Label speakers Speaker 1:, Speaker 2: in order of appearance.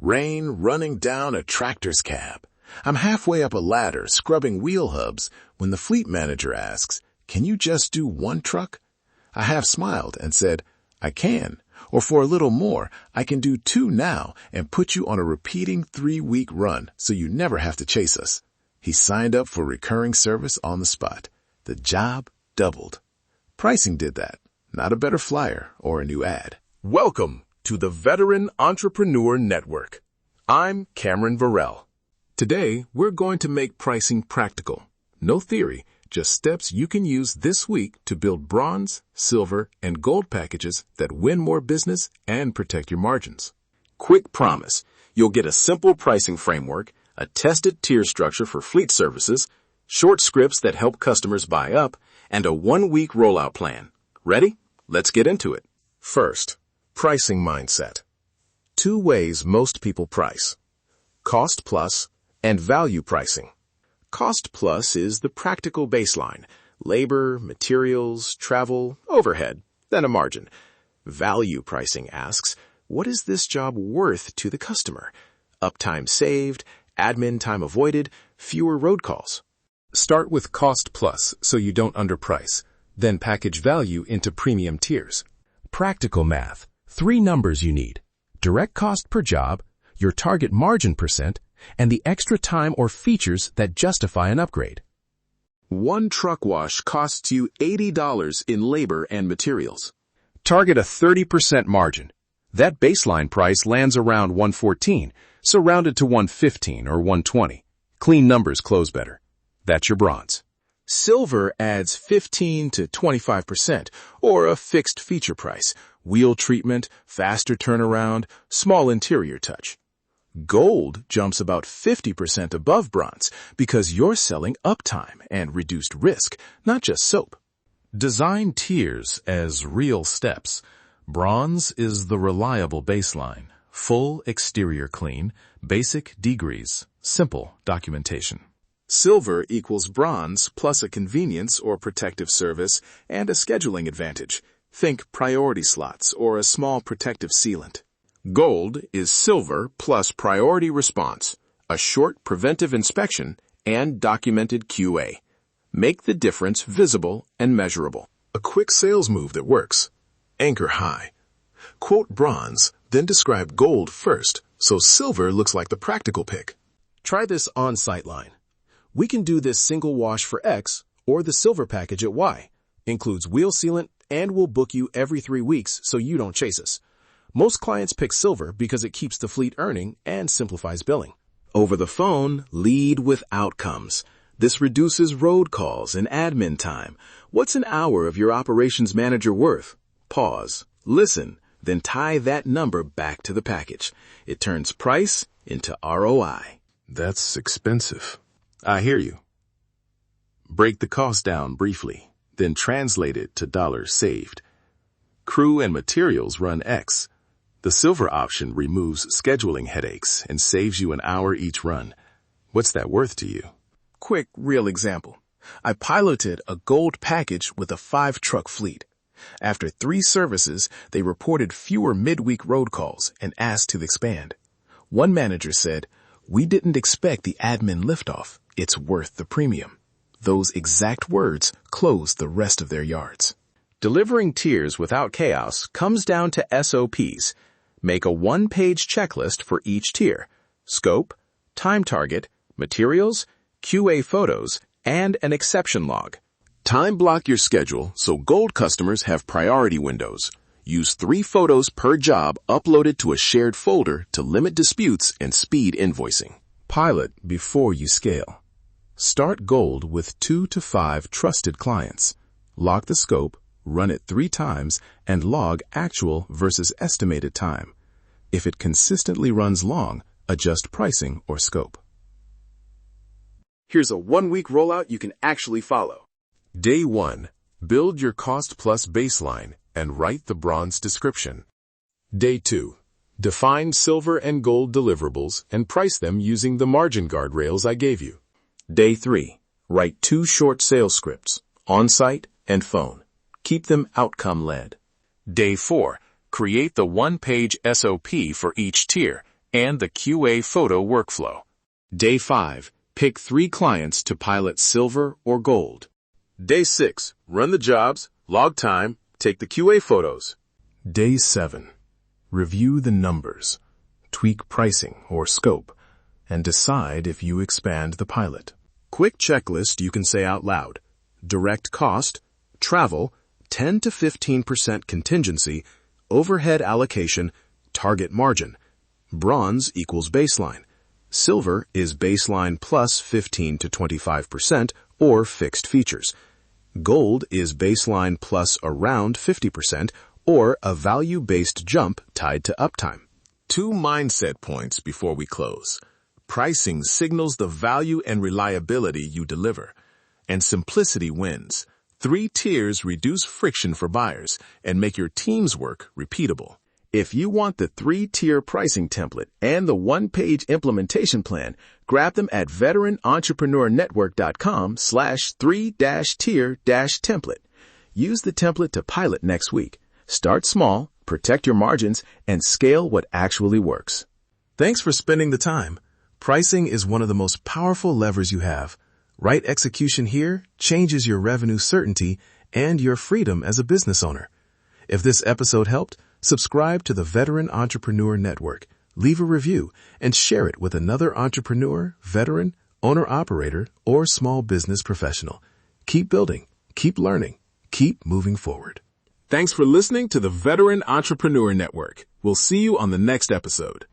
Speaker 1: Rain running down a tractor's cab. I'm halfway up a ladder scrubbing wheel hubs when the fleet manager asks, "Can you just do one truck?" I half smiled and said, "I can. Or for a little more, I can do 2 now and put you on a repeating 3-week run so you never have to chase us." He signed up for recurring service on the spot. The job doubled. Pricing did that, not a better flyer or a new ad.
Speaker 2: Welcome to the Veteran Entrepreneur Network. I'm Cameron Varell. Today, we're going to make pricing practical. No theory, just steps you can use this week to build bronze, silver, and gold packages that win more business and protect your margins. Quick promise, you'll get a simple pricing framework, a tested tier structure for fleet services, short scripts that help customers buy up, and a 1-week rollout plan. Ready? Let's get into it. First, pricing mindset. 2 ways most people price: cost plus and value pricing. Cost plus is the practical baseline: labor, materials, travel, overhead, then a margin. Value pricing asks, what is this job worth to the customer? Uptime saved, admin time avoided, fewer road calls. Start with cost plus so you don't underprice, then package value into premium tiers. Practical math. 3 numbers you need: direct cost per job, your target margin percent, and the extra time or features that justify an upgrade. 1 truck wash costs you $80 in labor and materials. Target a 30% margin. That baseline price lands around $114, so round it to $115 or $120. Clean numbers close better. That's your bronze. Silver adds 15 to 25%, or a fixed feature price: wheel treatment, faster turnaround, small interior touch. Gold jumps about 50% above bronze because you're selling uptime and reduced risk, not just soap. Design tiers as real steps. Bronze is the reliable baseline: full exterior clean, basic degrees, simple documentation. Silver equals bronze plus a convenience or protective service and a scheduling advantage. Think priority slots or a small protective sealant. Gold is silver plus priority response, a short preventive inspection, and documented QA. Make the difference visible and measurable.
Speaker 1: A quick sales move that works. Anchor high. Quote bronze, then describe gold first, so silver looks like the practical pick.
Speaker 2: Try this on-site line. We can do this single wash for X or the silver package at Y. Includes wheel sealant and we'll book you every 3 weeks so you don't chase us. Most clients pick silver because it keeps the fleet earning and simplifies billing. Over the phone, lead with outcomes. This reduces road calls and admin time. What's an hour of your operations manager worth? Pause, listen, then tie that number back to the package. It turns price into ROI.
Speaker 1: That's expensive.
Speaker 2: I hear you. Break the cost down briefly, then translate it to dollars saved. Crew and materials run X. The silver option removes scheduling headaches and saves you an hour each run. What's that worth to you? Quick, real example. I piloted a gold package with a 5-truck fleet. After 3 services, they reported fewer midweek road calls and asked to expand. One manager said, "We didn't expect the admin liftoff. It's worth the premium." Those exact words closed the rest of their yards. Delivering tiers without chaos comes down to SOPs. Make a 1-page checklist for each tier: scope, time target, materials, QA photos, and an exception log. Time block your schedule so gold customers have priority windows. Use 3 photos per job uploaded to a shared folder to limit disputes and speed invoicing. Pilot before you scale. Start gold with 2 to 5 trusted clients. Lock the scope, run it 3 times, and log actual versus estimated time. If it consistently runs long, adjust pricing or scope. Here's a 1-week rollout you can actually follow. Day 1. Build your cost plus baseline and write the bronze description. Day 2. Define silver and gold deliverables and price them using the margin guardrails I gave you. Day 3. Write 2 short sales scripts, on-site and phone. Keep them outcome-led. Day 4. Create the 1-page SOP for each tier and the QA photo workflow. Day 5. Pick 3 clients to pilot silver or gold. Day 6. Run the jobs, log time, take the QA photos.
Speaker 1: Day 7. Review the numbers, tweak pricing or scope, and decide if you expand the pilot. Quick checklist you can say out loud. Direct cost, travel, 10 to 15% contingency, overhead allocation, target margin. Bronze equals baseline. Silver is baseline plus 15 to 25% or fixed features. Gold is baseline plus around 50% or a value-based jump tied to uptime. 2 mindset points before we close. Pricing signals the value and reliability you deliver, and simplicity wins. 3 tiers reduce friction for buyers and make your team's work repeatable. If you want the 3-tier pricing template and the 1-page implementation plan, grab them at veteranentrepreneur.com/3-tier-template. Use the template to pilot next week. Start small, protect your margins, and scale what actually works. Thanks for spending the time. Pricing is one of the most powerful levers you have. Right execution here changes your revenue certainty and your freedom as a business owner. If this episode helped, subscribe to the Veteran Entrepreneur Network, leave a review, and share it with another entrepreneur, veteran, owner-operator, or small business professional. Keep building, keep learning, keep moving forward.
Speaker 2: Thanks for listening to the Veteran Entrepreneur Network. We'll see you on the next episode.